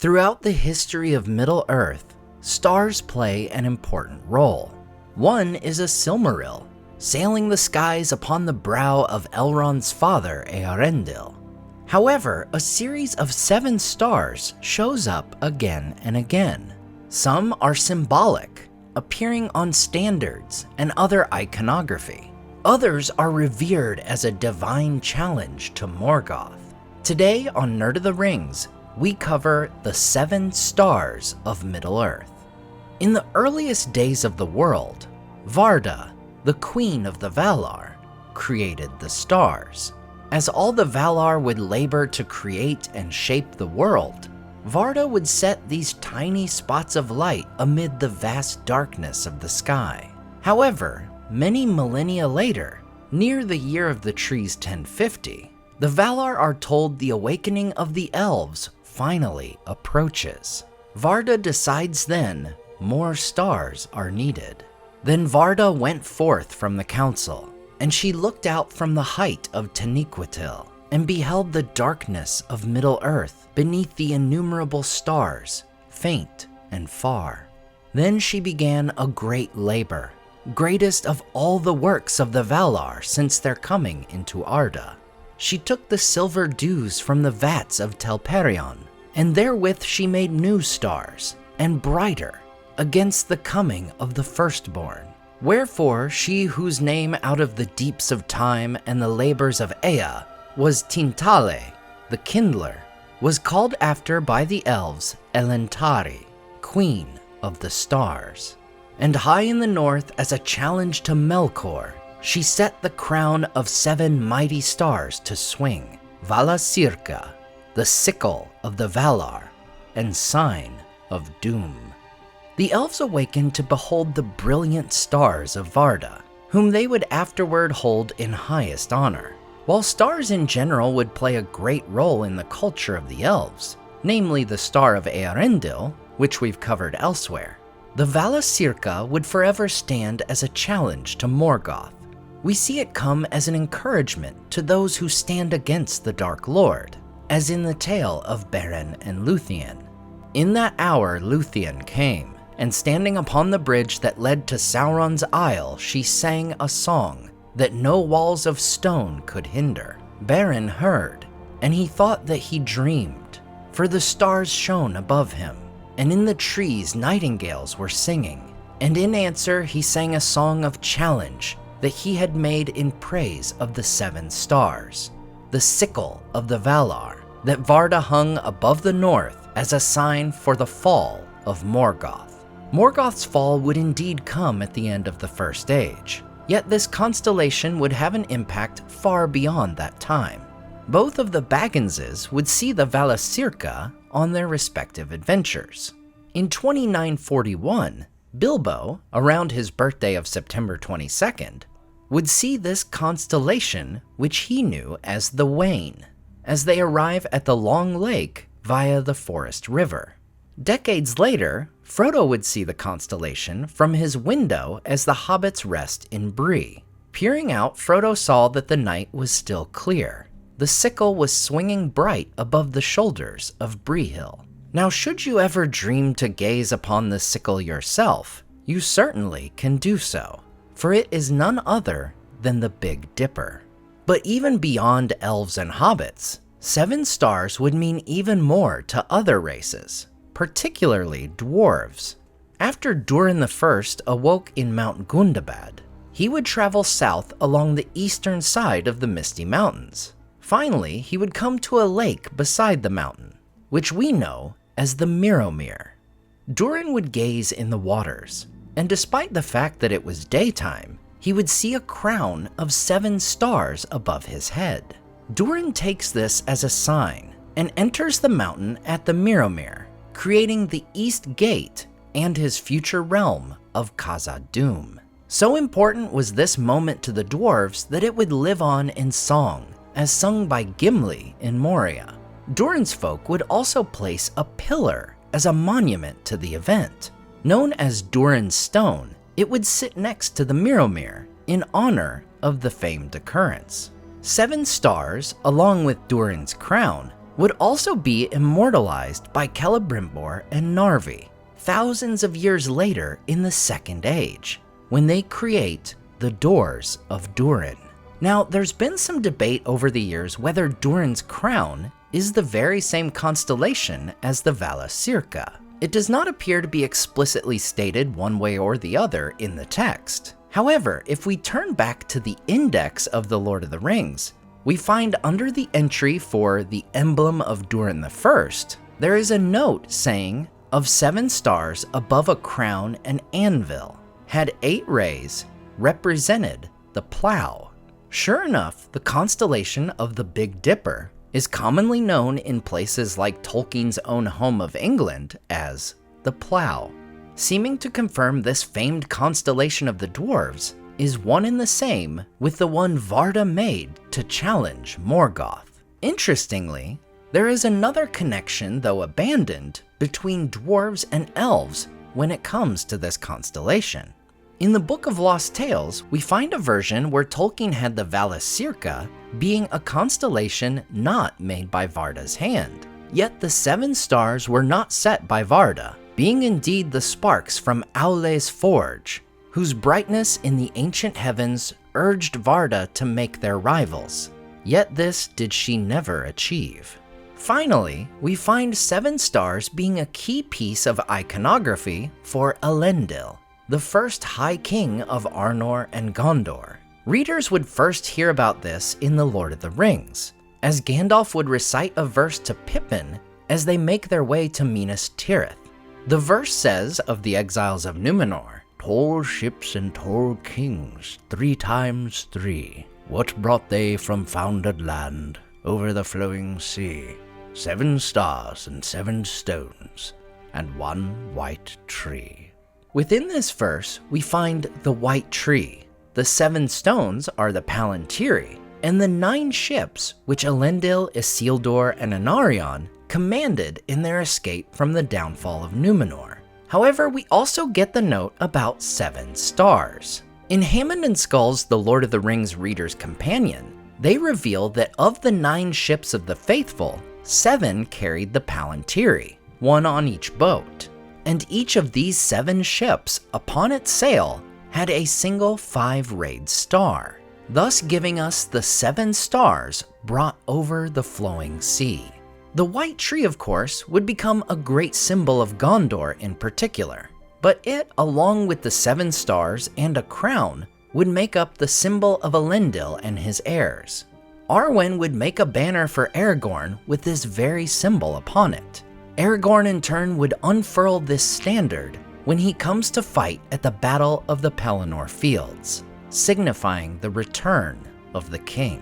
Throughout the history of Middle-earth, stars play an important role. One is a silmaril, sailing the skies upon the brow of Elrond's father, Earendil. However, a series of 7 stars shows up again and again. Some are symbolic, appearing on standards and other iconography. Others are revered as a divine challenge to Morgoth. Today on Nerd of the Rings, we cover the 7 stars of Middle-earth. In the earliest days of the world, Varda, the queen of the Valar, created the stars. As all the Valar would labor to create and shape the world, Varda would set these tiny spots of light amid the vast darkness of the sky. However, many millennia later, near the year of the trees 1050, the Valar are told the awakening of the elves finally approaches. Varda decides then more stars are needed. Then Varda went forth from the council, and she looked out from the height of Taniquetil and beheld the darkness of Middle-earth beneath the innumerable stars, faint and far. Then she began a great labor, greatest of all the works of the Valar since their coming into Arda. She took the silver dews from the vats of Telperion, and therewith she made new stars, and brighter, against the coming of the firstborn. Wherefore she whose name out of the deeps of time and the labors of Ea was Tintale, the kindler, was called after by the elves Elentari, queen of the stars. And high in the north as a challenge to Melkor, she set the crown of 7 mighty stars to swing, Vala Sirka, the sickle of the Valar, and sign of doom. The elves awakened to behold the brilliant stars of Varda, whom they would afterward hold in highest honor. While stars in general would play a great role in the culture of the elves, namely the star of Earendil, which we've covered elsewhere, the Vala Sirka would forever stand as a challenge to Morgoth. We see it come as an encouragement to those who stand against the Dark Lord, as in the tale of Beren and Luthien. In that hour Luthien came, and standing upon the bridge that led to Sauron's Isle, she sang a song that no walls of stone could hinder. Beren heard, and he thought that he dreamed, for the stars shone above him, and in the trees nightingales were singing, and in answer he sang a song of challenge that he had made in praise of the 7 stars, the sickle of the Valar, that Varda hung above the north as a sign for the fall of Morgoth. Morgoth's fall would indeed come at the end of the First Age, yet this constellation would have an impact far beyond that time. Both of the Bagginses would see the Vala Sirka on their respective adventures. In 2941, Bilbo, around his birthday of September 22nd, would see this constellation, which he knew as the Wain, as they arrive at the Long Lake via the Forest River. Decades later, Frodo would see the constellation from his window as the hobbits rest in Bree. Peering out, Frodo saw that the night was still clear. The sickle was swinging bright above the shoulders of Bree Hill. Now, should you ever dream to gaze upon the sickle yourself, you certainly can do so, for it is none other than the Big Dipper. But even beyond elves and hobbits, 7 stars would mean even more to other races, particularly dwarves. After Durin I awoke in Mount Gundabad, he would travel south along the eastern side of the Misty Mountains. Finally, he would come to a lake beside the mountain, which we know as the Mirromere. Durin would gaze in the waters, and despite the fact that it was daytime, he would see a crown of 7 stars above his head. Durin takes this as a sign and enters the mountain at the Mirromere, creating the East Gate and his future realm of Khazad-dûm. So important was this moment to the dwarves that it would live on in song, as sung by Gimli in Moria. Durin's folk would also place a pillar as a monument to the event. Known as Durin's Stone, it would sit next to the Mirromere in honor of the famed occurrence. 7 stars, along with Durin's crown, would also be immortalized by Celebrimbor and Narvi thousands of years later in the Second Age, when they create the Doors of Durin. Now, there's been some debate over the years whether Durin's crown is the very same constellation as the Vala Sirca. It does not appear to be explicitly stated one way or the other in the text. However, if we turn back to the index of The Lord of the Rings, we find under the entry for the emblem of Durin I, there is a note saying, of 7 stars above a crown and anvil, had 8 rays, represented the plow. Sure enough, the constellation of the Big Dipper is commonly known in places like Tolkien's own home of England as the Plough, seeming to confirm this famed constellation of the dwarves is one and the same with the one Varda made to challenge Morgoth. Interestingly, there is another connection, though abandoned, between dwarves and elves when it comes to this constellation. In the Book of Lost Tales, we find a version where Tolkien had the Vala Sirca being a constellation not made by Varda's hand. Yet the 7 stars were not set by Varda, being indeed the sparks from Aule's forge, whose brightness in the ancient heavens urged Varda to make their rivals. Yet this did she never achieve. Finally, we find 7 stars being a key piece of iconography for Elendil, the first High King of Arnor and Gondor. Readers would first hear about this in The Lord of the Rings, as Gandalf would recite a verse to Pippin as they make their way to Minas Tirith. The verse says of the exiles of Numenor, "Tall ships and tall kings, 3 times 3. What brought they from founded land over the flowing sea? 7 stars and 7 stones, and 1 white tree." Within this verse, we find the white tree. The 7 stones are the Palantiri, and the 9 ships which Elendil, Isildur, and Anarion commanded in their escape from the downfall of Numenor. However, we also get the note about 7 stars. In Hammond and Skull's The Lord of the Rings Reader's Companion, they reveal that of the 9 ships of the faithful, 7 carried the Palantiri, 1 on each boat. And each of these 7 ships, upon its sail, had a single 5-rayed star, thus giving us the 7 stars brought over the flowing sea. The white tree, of course, would become a great symbol of Gondor in particular, but it, along with the 7 stars and a crown, would make up the symbol of Elendil and his heirs. Arwen would make a banner for Aragorn with this very symbol upon it. Aragorn in turn would unfurl this standard when he comes to fight at the Battle of the Pelennor Fields, signifying the return of the king.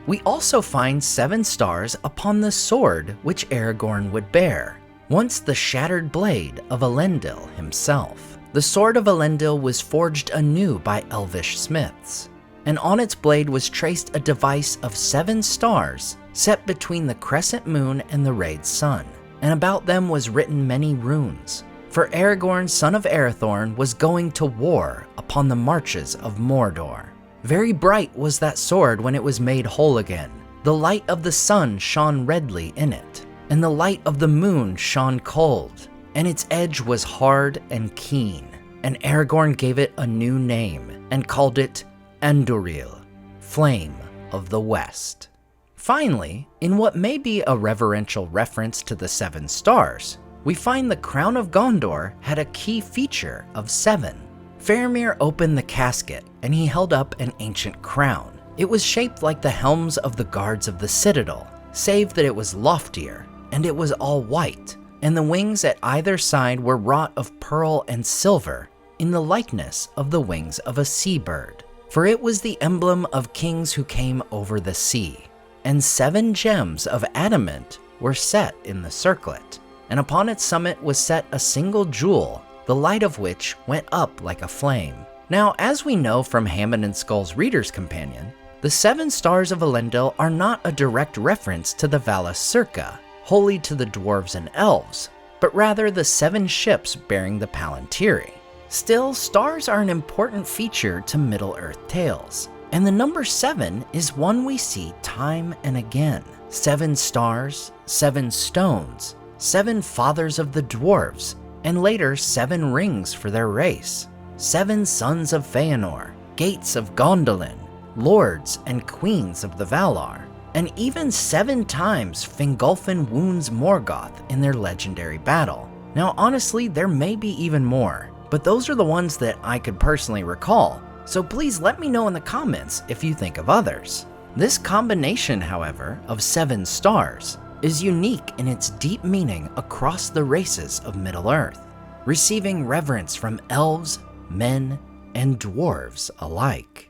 We also find 7 stars upon the sword which Aragorn would bear, once the shattered blade of Elendil himself. The sword of Elendil was forged anew by elvish smiths, and on its blade was traced a device of 7 stars set between the crescent moon and the rayed sun, and about them was written many runes. For Aragorn, son of Arathorn, was going to war upon the marches of Mordor. Very bright was that sword when it was made whole again. The light of the sun shone redly in it, and the light of the moon shone cold, and its edge was hard and keen. And Aragorn gave it a new name, and called it Anduril, Flame of the West. Finally, in what may be a reverential reference to the 7 stars, we find the crown of Gondor had a key feature of 7. Faramir opened the casket, and he held up an ancient crown. It was shaped like the helms of the guards of the citadel, save that it was loftier, and it was all white, and the wings at either side were wrought of pearl and silver, in the likeness of the wings of a seabird. For it was the emblem of kings who came over the sea. And 7 gems of adamant were set in the circlet, and upon its summit was set a single jewel, the light of which went up like a flame. Now, as we know from Hammond and Skull's Reader's Companion, the 7 stars of Elendil are not a direct reference to the Vala Sirca, wholly to the dwarves and elves, but rather the 7 ships bearing the Palantiri. Still, stars are an important feature to Middle-earth tales, and the number 7 is one we see time and again. 7 stars, 7 stones, 7 fathers of the dwarves, and later 7 rings for their race, 7 sons of Feanor, gates of Gondolin, lords and queens of the Valar, and even 7 times Fingolfin wounds Morgoth in their legendary battle. Now honestly, there may be even more, but those are the ones that I could personally recall, so please let me know in the comments if you think of others. This combination, however, of 7 stars is unique in its deep meaning across the races of Middle-earth, receiving reverence from elves, men, and dwarves alike.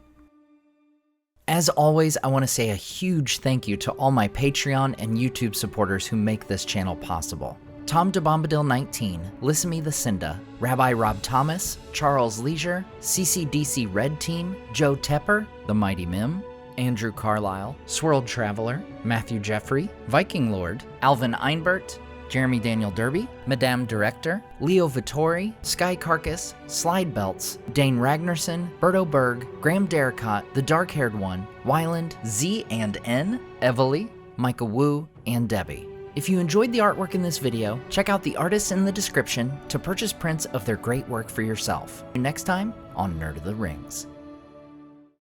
As always, I want to say a huge thank you to all my Patreon and YouTube supporters who make this channel possible. Tom DeBombadil 19, Lissamy the Cinda, Rabbi Rob Thomas, Charles Leisure, CCDC Red Team, Joe Tepper, The Mighty Mim, Andrew Carlisle, Swirled Traveler, Matthew Jeffrey, Viking Lord, Alvin Einbert, Jeremy Daniel Derby, Madame Director, Leo Vittori, Sky Carcass, Slide Belts, Dane Ragnarsson, Berto Berg, Graham Derricott, The Dark-Haired One, Wyland, Z and N, Evely, Micah Wu, and Debbie. If you enjoyed the artwork in this video, check out the artists in the description to purchase prints of their great work for yourself. Next time on Nerd of the Rings.